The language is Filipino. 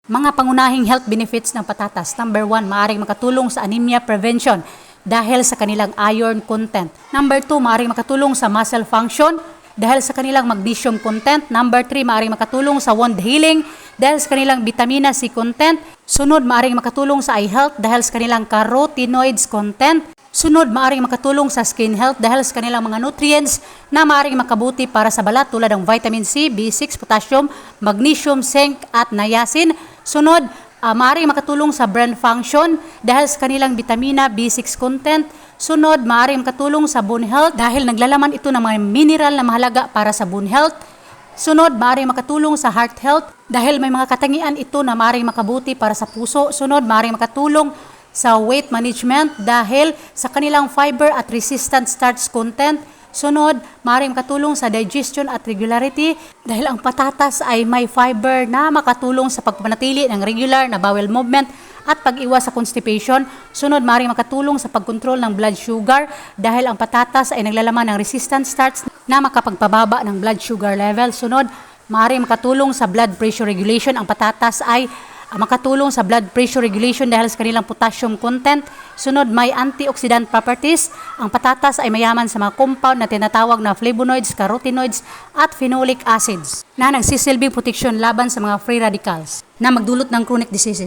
Mga pangunahing health benefits ng patatas. Number 1, maaaring makatulong sa anemia prevention dahil sa kanilang iron content. Number 2, maaaring makatulong sa muscle function dahil sa kanilang magnesium content. Number 3, maaaring makatulong sa wound healing dahil sa kanilang vitamina C content. Sunod, maaaring makatulong sa eye health dahil sa kanilang carotenoids content. Sunod, maaaring makatulong sa skin health dahil sa kanilang mga nutrients na maaaring makabuti para sa balat tulad ng vitamin C, B6, potassium, magnesium, zinc at niacin. Sunod, maaaring makatulong sa brain function dahil sa kanilang vitamina B6 content. Sunod, maaaring makatulong sa bone health dahil naglalaman ito ng mga mineral na mahalaga para sa bone health. Sunod, maaaring makatulong sa heart health dahil may mga katangian ito na maaaring makabuti para sa puso. Sunod, maaaring makatulong sa weight management dahil sa kanilang fiber at resistant starch content. Sunod, maaaring makatulong sa digestion at regularity dahil ang patatas ay may fiber na makatulong sa pagpanatili ng regular na bowel movement at pag-iwas sa constipation. Sunod, maaaring makatulong sa pagkontrol ng blood sugar dahil ang patatas ay naglalaman ng resistant starch na makapagpababa ng blood sugar level. Sunod, maaaring makatulong sa blood pressure regulation. Ang patatas ay makatulong sa blood pressure regulation dahil sa kanilang potassium content. Sunod, may antioxidant properties. Ang patatas ay mayaman sa mga compound na tinatawag na flavonoids, carotenoids at phenolic acids na nagsisilbing proteksyon laban sa mga free radicals na magdulot ng chronic diseases.